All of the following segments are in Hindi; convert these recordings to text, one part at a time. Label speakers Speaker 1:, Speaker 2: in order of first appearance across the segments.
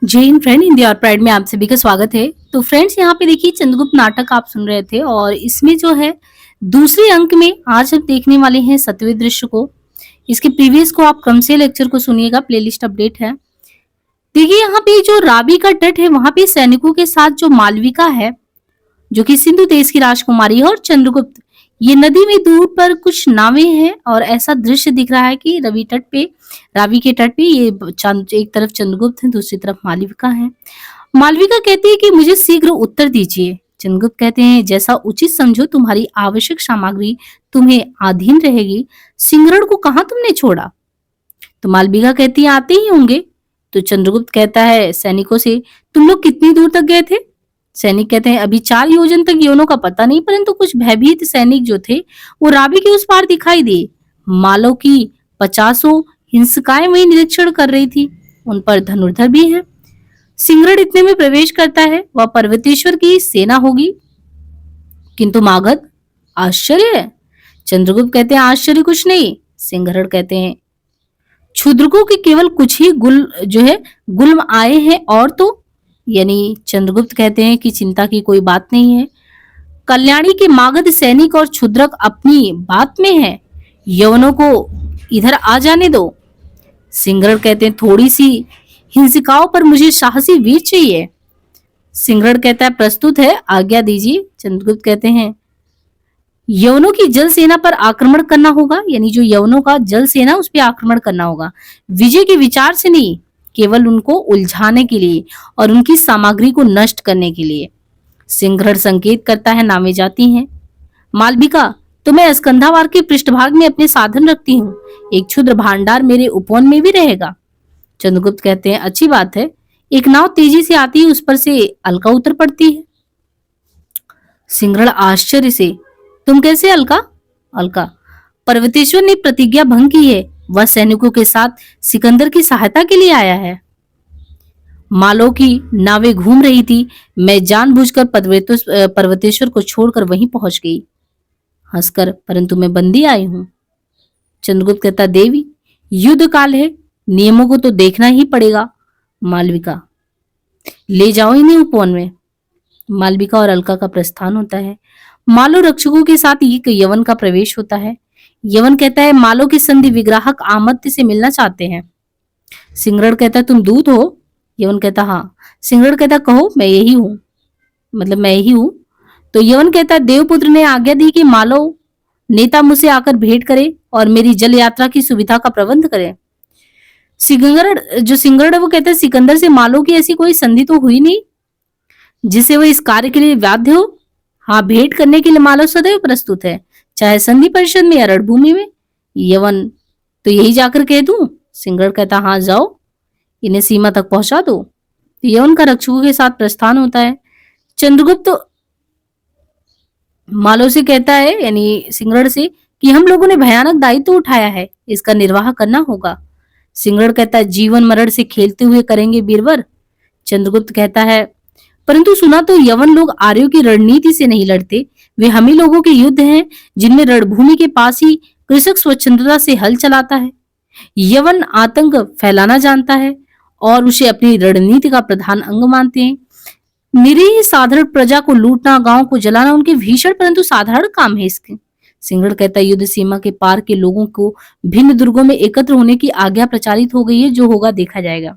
Speaker 1: जय हिंद फ्रेंड, हिंदी और प्राइड में आप सभी का स्वागत है। तो फ्रेंड्स, यहाँ पे देखिए चंद्रगुप्त नाटक आप सुन रहे थे और इसमें जो है दूसरे अंक में आज हम देखने वाले हैं सतवें दृश्य को। इसके प्रीवियस को आप क्रम से लेक्चर को सुनिएगा, प्लेलिस्ट अपडेट है। देखिए यहाँ पे जो रावी का तट है वहां पे सैनिकों के साथ जो मालविका है जो कि सिंधु देश की राजकुमारी है और चंद्रगुप्त, ये नदी में दूर पर कुछ नावें हैं और ऐसा दृश्य दिख रहा है कि रावी के तट पे ये एक तरफ चंद्रगुप्त है, दूसरी तरफ मालविका है। मालविका कहती है कि मुझे शीघ्र उत्तर दीजिए। चंद्रगुप्त कहते हैं जैसा उचित समझो, तुम्हारी आवश्यक सामग्री तुम्हें अधीन रहेगी। सिंहरण को कहाँ तुमने छोड़ा? तो मालविका कहती है आते ही होंगे। तो चंद्रगुप्त कहता है सैनिकों से, तुम लोग कितनी दूर तक गए थे? सैनिक कहते हैं अभी 4 योजन तक यौनों का पता नहीं, परंतु कुछ भयभीत सैनिक जो थे वो रावी के उस पार दिखाई दिए। मालो की 50 हिंसकाएं वही निरीक्षण कर रही थी, उन पर धनुर्धर भी है। सिंहरण इतने में प्रवेश करता है, वह पर्वतेश्वर की सेना होगी, किंतु मागध आश्चर्य है। चंद्रगुप्त कहते हैं आश्चर्य कुछ नहीं। सिंहरण कहते हैं क्षुद्रकों के केवल कुछ ही गुल्म आए हैं और तो, यानी चंद्रगुप्त कहते हैं कि चिंता की कोई बात नहीं है। कल्याणी के मागध सैनिक और क्षुद्रक अपनी बात में है, यवनों को इधर आ जाने दो। सिंहरण कहते हैं थोड़ी सी हिंसिकाओं पर मुझे साहसी वीर चाहिए। सिंहरण कहता है प्रस्तुत है, आज्ञा दीजिए। चंद्रगुप्त कहते हैं यवनों की जल सेना पर आक्रमण करना होगा, यानी जो यवनों का जल सेना उस पर आक्रमण करना होगा, विजय के विचार से नहीं, केवल उनको उलझाने के लिए और उनकी सामग्री को नष्ट करने के लिए। सिंहरण संकेत करता है, नावें जाती हैं। मालविका, तो मैं स्कंधावार के पृष्ठभाग में अपने साधन रखती हूँ, एक क्षुद्र भांडार मेरे उपवन में भी रहेगा। चंद्रगुप्त कहते हैं अच्छी बात है। एक नाव तेजी से आती है, उस पर से अलका उतर पड़ती है। सिंहरण आश्चर्य से, तुम कैसे अलका? अलका, पर्वतेश्वर ने प्रतिज्ञा भंग की है, वह सैनिकों के साथ सिकंदर की सहायता के लिए आया है। मालो की नावें घूम रही थी, मैं जानबूझकर पर्वतेश्वर को छोड़कर वहीं पहुंच गई। हंसकर, परंतु मैं बंदी आई हूं। चंद्रगुप्त कहता देवी, युद्ध काल है, नियमों को तो देखना ही पड़ेगा। मालविका, ले जाओ इन्हें उपवन में। मालविका और अलका का प्रस्थान होता है। मालो रक्षकों के साथ एक यवन का प्रवेश होता है। यवन कहता है मालो के संधि विग्राहक आमत्य से मिलना चाहते हैं। सिंहरण कहता तुम दूत हो? यवन कहता हाँ। सिंहरण कहता कहो, मैं यही हूँ, मतलब मैं यही हूँ। तो यवन कहता देवपुत्र ने आज्ञा दी कि मालो नेता मुझसे आकर भेंट करे और मेरी जल यात्रा की सुविधा का प्रबंध करे। सिंहरण वो कहता है सिकंदर से मालो की ऐसी कोई संधि तो हुई नहीं जिसे वह इस कार्य के लिए बाध्य हो। हाँ, भेंट करने के लिए मालो सदैव प्रस्तुत है, चाहे संधि परिषद में या रणभूमि में। यवन, तो यही जाकर कह दूं? सिंहरण कहता हाँ जाओ, इन्हें सीमा तक पहुंचा दो। तो यवन का रक्षकों के साथ प्रस्थान होता है। चंद्रगुप्त मालो से कहता है, यानी सिंहरण से, कि हम लोगों ने भयानक दायित्व उठाया है, इसका निर्वाह करना होगा। सिंहरण कहता है जीवन मरण से खेलते हुए करेंगे बीरवर। चंद्रगुप्त कहता है परंतु सुना तो यवन लोग आर्यों की रणनीति से नहीं लड़ते, वे हम ही लोगों के युद्ध हैं जिनमें रणभूमि के पास ही कृषक स्वच्छंदता से हल चलाता है। यवन आतंक फैलाना जानता है और उसे अपनी रणनीति का प्रधान अंग मानते हैं। निरीह साधारण प्रजा को लूटना, गांव को जलाना उनके भीषण परंतु साधारण काम है इसके। सिंहरण कहता है युद्ध सीमा के पार के लोगों को भिन्न दुर्गों में एकत्र होने की आज्ञा प्रचारित हो गई है, जो होगा देखा जाएगा।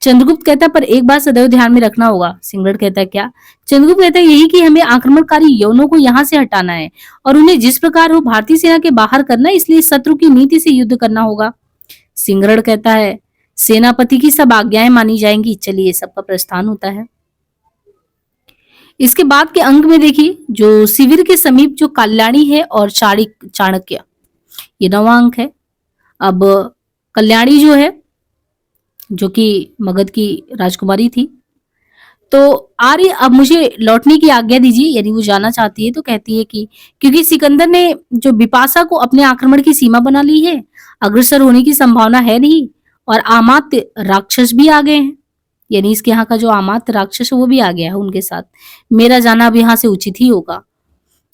Speaker 1: चंद्रगुप्त कहता है पर एक बात सदैव ध्यान में रखना होगा। सिंहरण कहता है क्या? चंद्रगुप्त कहता है यही कि हमें आक्रमणकारी यवनों को यहाँ से हटाना है और उन्हें जिस प्रकार हो भारतीय सेना के बाहर करना है, इसलिए शत्रु की नीति से युद्ध करना होगा। सिंहरण कहता है सेनापति की सब आज्ञाएं मानी जाएंगी। चलिए, सबका प्रस्थान होता है। इसके बाद के अंक में देखिए जो शिविर के समीप जो कल्याणी है और चाणक्य, ये 9वां अंक है। अब कल्याणी जो है, जो कि मगध की राजकुमारी थी, तो आर्य अब मुझे लौटने की आज्ञा दीजिए, यानी वो जाना चाहती है। तो कहती है कि क्योंकि सिकंदर ने जो बिपाशा को अपने आक्रमण की सीमा बना ली है, अग्रसर होने की संभावना है नहीं, और आमात्य राक्षस भी आ गए हैं, यानी इसके यहाँ का जो आमात्य राक्षस है वो भी आ गया है उनके साथ। मेरा जाना अब यहाँ से उचित ही होगा।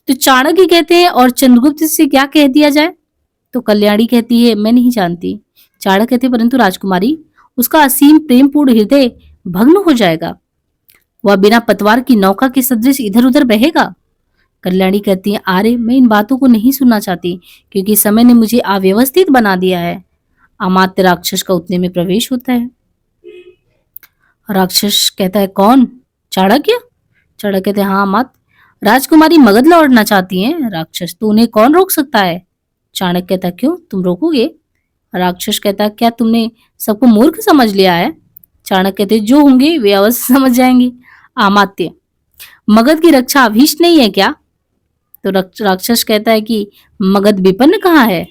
Speaker 1: तो चाणक्य कहते हैं और चंद्रगुप्त से क्या कह दिया जाए? तो कल्याणी कहती है मैं नहीं जानती। चाणक्य कहते परंतु राजकुमारी, उसका असीम प्रेमपूर्ण हृदय भग्न हो जाएगा। वह बिना पतवार की नौका के सदृश इधर उधर बहेगा। कल्याणी कहती है, आर्य, मैं इन बातों को नहीं सुनना चाहती, क्योंकि समय ने मुझे अव्यवस्थित बना दिया है। अमात्य राक्षस का उतने में प्रवेश होता है। राक्षस कहता है, कौन? चाणक्य? चाणक्य कहते हैं, हाँ अमात्य, राजकुमारी मगध लौटना चाहती हैं। राक्षस, तो उन्हें कौन रोक सकता है? चाणक्य कहता है, क्यों, तुम रोकोगे? राक्षस कहता है, क्या तुमने सबको मूर्ख समझ लिया है? चाणक्य कहते हैं, जो होंगे वे अवश्य समझ जाएंगे। अमात्य, मगध की रक्षा अभीष्ट नहीं है क्या? तो राक्षस कहता है कि मगध विपन्न कहाँ है?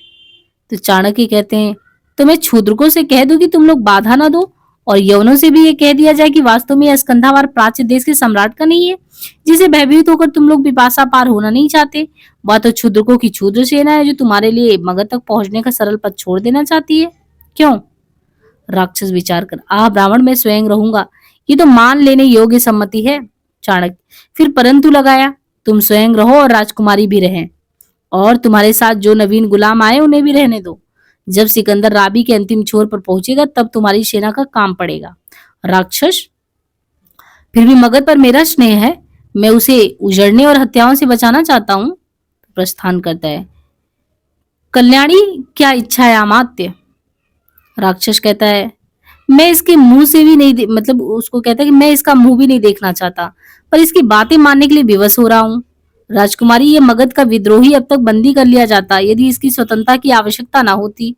Speaker 1: तो चाणक्य कहते हैं, तो मैं क्षुद्रकों से कह दूं कि तुम लोग बाधा ना दो, और यवनों से भी ये कह दिया जाए कि वास्तव में यह स्कंधावार प्राच्य देश के सम्राट का नहीं है, जिसे भयभीत होकर तुम लोग पिपासा पार होना नहीं चाहते। वह तो क्षुद्रकों की क्षुद्र सेना है, जो तुम्हारे लिए मगध तक पहुंचने का सरल पथ छोड़ देना चाहती है। क्यों? राक्षस विचार कर, ब्राह्मण मैं स्वयं रहूंगा, ये तो मान लेने योग्य सम्मति है। चाणक्य, फिर परंतु लगाया, तुम स्वयं रहो और राजकुमारी भी रहें, और तुम्हारे साथ जो नवीन गुलाम आए उन्हें भी रहने दो। जब सिकंदर राबी के अंतिम छोर पर पहुंचेगा तब तुम्हारी सेना का काम पड़ेगा। राक्षस, फिर भी मगध पर मेरा स्नेह है, मैं उसे उजड़ने और हत्याओं से बचाना चाहता हूं। प्रस्थान करता है। कल्याणी, क्या इच्छा है अमात्य? राक्षस कहता है, मैं इसके मुंह से भी नहीं मतलब उसको कहता है कि मैं इसका मुंह भी नहीं देखना चाहता, पर इसकी बातें मानने के लिए विवश हो रहा हूँ। राजकुमारी, ये मगध का विद्रोही अब तक बंदी कर लिया जाता यदि इसकी स्वतंत्रता की आवश्यकता ना होती।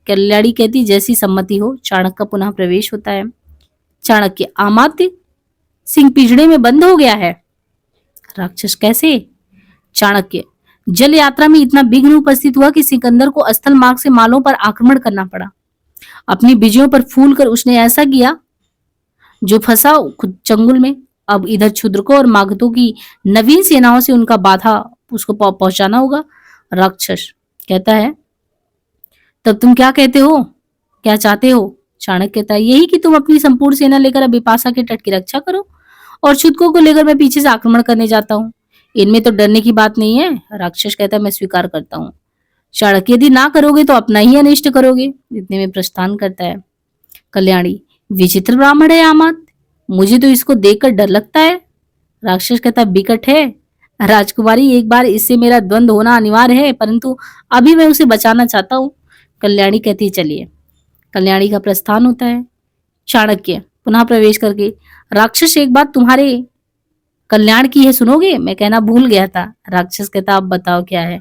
Speaker 1: कल्याणी कहती, जैसी सम्मति हो। चाणक्य का पुनः प्रवेश होता है। चाणक्य, अमात्य, सिंह पिंजड़े में बंद हो गया है। राक्षस, कैसे? चाणक्य, जल यात्रा में इतना विघ्न उपस्थित हुआ कि सिकंदर को स्थल मार्ग से मालों पर आक्रमण करना पड़ा। अपनी विजयों पर फूल कर उसने ऐसा किया जो फंसा खुद चंगुल में। अब इधर क्षुद्रकों और मागधों की नवीन सेनाओं से उनका बाधा उसको पहुंचाना होगा। राक्षस कहता है, तब तुम क्या कहते हो, क्या चाहते हो? चाणक्य कहता है, यही कि तुम अपनी संपूर्ण सेना लेकर अब बिपाशा के तट की रक्षा करो, और क्षुद्रकों को लेकर मैं पीछे से आक्रमण करने जाता हूँ। इनमें तो डरने की बात नहीं है। राक्षस कहता है, मैं स्वीकार करता हूँ। चाणक्य, यदि ना करोगे तो अपना ही अनिष्ट करोगे। इतने में प्रस्थान करता है। कल्याणी, विचित्र ब्राह्मण है आमात, मुझे तो इसको देखकर डर लगता है। राक्षस कहता, बिकट है। राजकुमारी, एक बार इससे मेरा द्वंद्व होना अनिवार्य है, परंतु अभी मैं उसे बचाना चाहता हूँ। कल्याणी कहती है, चलिए। कल्याणी का प्रस्थान होता है। चाणक्य पुनः प्रवेश करके, राक्षस, एक बात तुम्हारे कल्याण की है, सुनोगे? मैं कहना भूल गया था। राक्षस कहता, आप बताओ क्या है।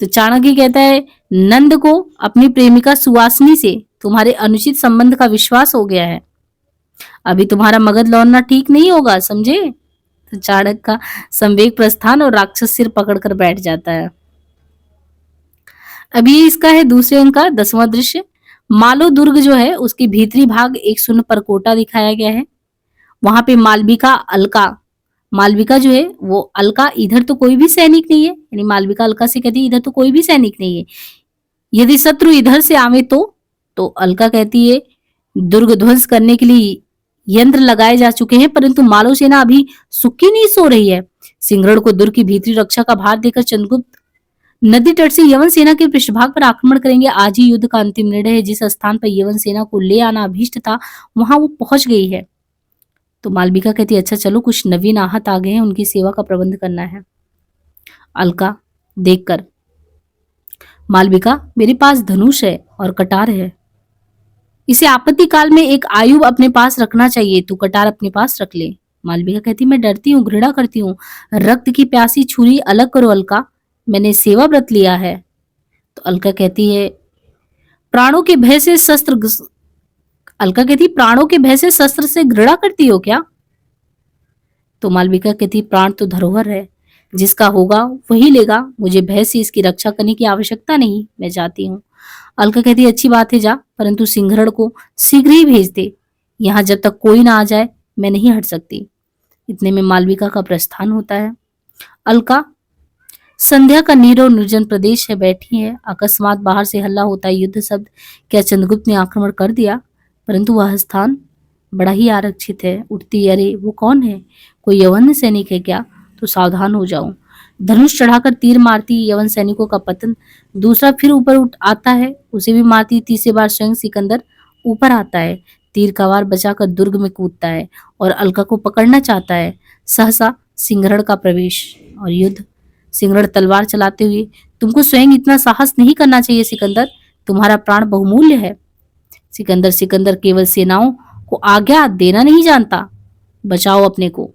Speaker 1: तो चाणक्य कहता है, नंद को अपनी प्रेमिका सुवासनी से तुम्हारे अनुचित संबंध का विश्वास हो गया है। अभी तुम्हारा मगध लौटना ठीक नहीं होगा, समझे? तो चाणक्य का संवेग प्रस्थान, और राक्षस सिर पकड़कर बैठ जाता है। अभी इसका है दूसरे अंक का 10वां दृश्य। मालो दुर्ग जो है उसके भीतरी भाग एक शून्य परकोटा दिखाया गया है। वहां पे मालविका, अलका, मालविका जो है वो अलका, इधर तो कोई भी सैनिक नहीं है, यानी मालविका अलका से कहती है इधर तो कोई भी सैनिक नहीं है, यदि शत्रु इधर से आवे तो अलका कहती है दुर्ग ध्वंस करने के लिए यंत्र लगाए जा चुके हैं, परंतु मालो सेना अभी सुक्की नहीं सो रही है। सिंहगढ़ को दुर्ग की भीतरी रक्षा का भार देकर चंद्रगुप्त नदी तट से यवन सेना के पृष्ठभाग पर आक्रमण करेंगे। आज ही युद्ध का अंतिम निर्णय है। जिस स्थान पर यवन सेना को ले आना अभीष्ट था वहां वो पहुंच गई है। तो मालविका कहती है, अच्छा चलो, कुछ नवीन आहत आ गए हैं, उनकी सेवा का प्रबंध करना है। अलका देखकर, मालविका, मेरे पास धनुष है और कटार है, इसे आपत्ति काल में एक आयुध अपने पास रखना चाहिए, तू कटार अपने पास रख ले। मालविका कहती, मैं डरती हूँ, घृणा करती हूँ, रक्त की प्यासी छुरी अलग करो अलका, मैंने सेवा व्रत लिया है। तो अलका कहती है, प्राणों के भय से शस्त्र, अलका कहती, प्राणों के भय से शस्त्र से घृणा करती हो क्या? तो मालविका कहती, प्राण तो धरोहर है, जिसका होगा वही लेगा, मुझे भय से इसकी रक्षा करने की आवश्यकता नहीं, मैं जाती हूँ। अलका कहती, अच्छी बात है, जा, परंतु सिंहगढ़ को शीघ्र ही भेज दे, यहाँ जब तक कोई ना आ जाए मैं नहीं हट सकती। इतने में मालविका का प्रस्थान होता है। अलका संध्या का नीरव निर्जन प्रदेश है, बैठी है, अकस्मात बाहर से हल्ला होता है, युद्ध शब्द। क्या चंद्रगुप्त ने आक्रमण कर दिया? परंतु वह स्थान बड़ा ही आरक्षित है। उठती, अरे वो कौन है, कोई यवन सैनिक है क्या? तो सावधान हो जाऊं। धनुष चढ़ाकर तीर मारती, यवन सैनिकों का पतन। दूसरा फिर ऊपर उठ आता है, उसे भी मारती। तीसरी बार स्वयं सिकंदर ऊपर आता है। तीर कवार बचाकर दुर्ग में कूदता है और अलका को पकड़ना चाहता है। सहसा सिंहरण का प्रवेश और युद्ध। सिंहरण तलवार चलाते हुए, तुमको स्वयं इतना साहस नहीं करना चाहिए सिकंदर, तुम्हारा प्राण बहुमूल्य है। सिकंदर सिकंदर केवल सेनाओं को आज्ञा देना नहीं जानता, बचाओ अपने को।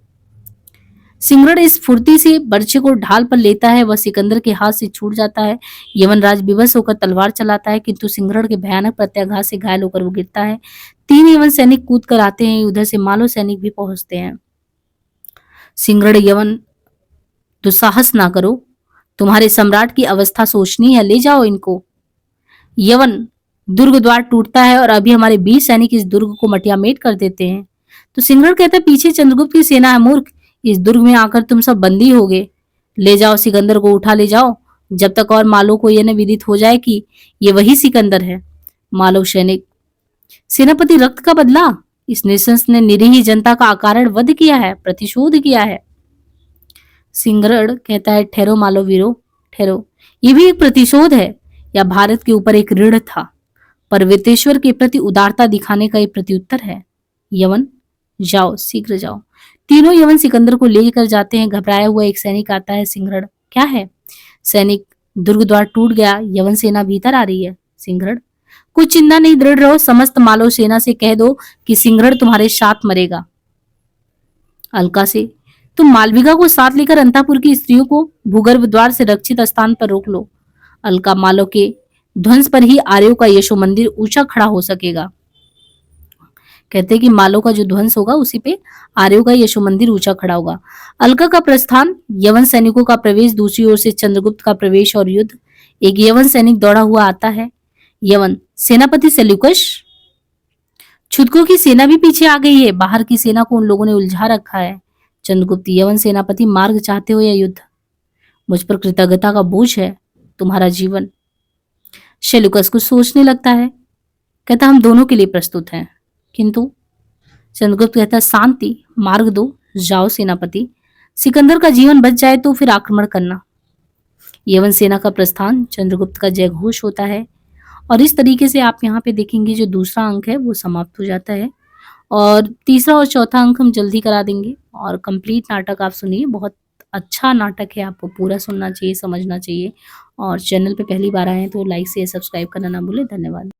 Speaker 1: सिंहरण इस फुर्ती से बर्छे को ढाल पर लेता है, वह सिकंदर के हाथ से छूट जाता है। यवनराज विवश होकर तलवार चलाता है, किंतु सिंहरण के भयानक प्रत्याघात से घायल होकर वो गिरता है। 3 यवन सैनिक कूद कर आते हैं, उधर से मालो सैनिक भी पहुंचते हैं। सिंहरण यवन, दुस्साहस ना करो, तुम्हारे सम्राट की अवस्था सोचनी है, ले जाओ इनको। यवन, दुर्ग द्वार टूटता है और अभी हमारे 20 सैनिक इस दुर्ग को मटियामेट कर देते हैं। तो सिंहरण कहता है, पीछे चंद्रगुप्त की सेना है मूर्ख, इस दुर्ग में आकर तुम सब बंदी होगे। ले जाओ सिकंदर को, उठा ले जाओ, जब तक और मालो को यह न विदित हो जाए कि ये वही सिकंदर है। मालो सैनिक, सेनापति रक्त का बदला, इस नृशंस ने निरीह जनता का अकारण वध किया है, प्रतिशोध किया है। सिंहरण कहता है, ठहरो मालो वीरो, ठहरो, ये भी एक प्रतिशोध है, या भारत के ऊपर एक ऋण था, पर्वतेश्वर के प्रति उदारता दिखाने का एक प्रत्युत्तर है। यवन, जाओ, शीघ्र जाओ। तीनों यवन सिकंदर को लेकर जाते हैं। घबराया हुआ एक सैनिक आता है। सिंहरण, क्या है? सैनिक, दुर्ग द्वार टूट गया, यवन सेना भीतर आ रही है। सिंहरण, कुछ चिंता नहीं, दृढ़ रहो, समस्त मालव सेना से कह दो कि सिंहरण तुम्हारे साथ मरेगा। अलका से, तुम मालविका को साथ लेकर अंतापुर की स्त्रियों को भूगर्भ द्वार से रक्षित स्थान पर रोक लो। अलका, मालव के ध्वंस पर ही आर्यों का यशो मंदिर ऊंचा खड़ा हो सकेगा। कहते हैं कि मालो का जो ध्वंस होगा उसी पे आर्यों का यशो मंदिर ऊंचा खड़ा होगा। अलका का प्रस्थान, यवन सैनिकों का प्रवेश, दूसरी ओर से चंद्रगुप्त का प्रवेश और युद्ध। एक यवन सैनिक दौड़ा हुआ आता है। यवन, सेनापति सेल्यूकस, छुदकों की सेना भी पीछे आ गई है, बाहर की सेना को उन लोगों ने उलझा रखा है। चंद्रगुप्त, यवन सेनापति, मार्ग चाहते हो या युद्ध? मुझ पर कृतज्ञता का बोझ है, तुम्हारा जीवन। सेल्यूकस कुछ सोचने लगता है, कहता हम दोनों के लिए प्रस्तुत हैं, किंतु चंद्रगुप्त कहता है, शांति, मार्ग दो, जाओ सेनापति, सिकंदर का जीवन बच जाए तो फिर आक्रमण करना। यवन सेना का प्रस्थान, चंद्रगुप्त का जय घोष होता है। और इस तरीके से आप यहाँ पे देखेंगे जो दूसरा अंक है वो समाप्त हो जाता है और तीसरा और चौथा अंक हम जल्दी करा देंगे। और कंप्लीट नाटक आप सुनिए, बहुत अच्छा नाटक है, आपको पूरा सुनना चाहिए, समझना चाहिए। और चैनल पे पहली बार आए हैं तो लाइक शेयर सब्सक्राइब करना ना भूलें। धन्यवाद।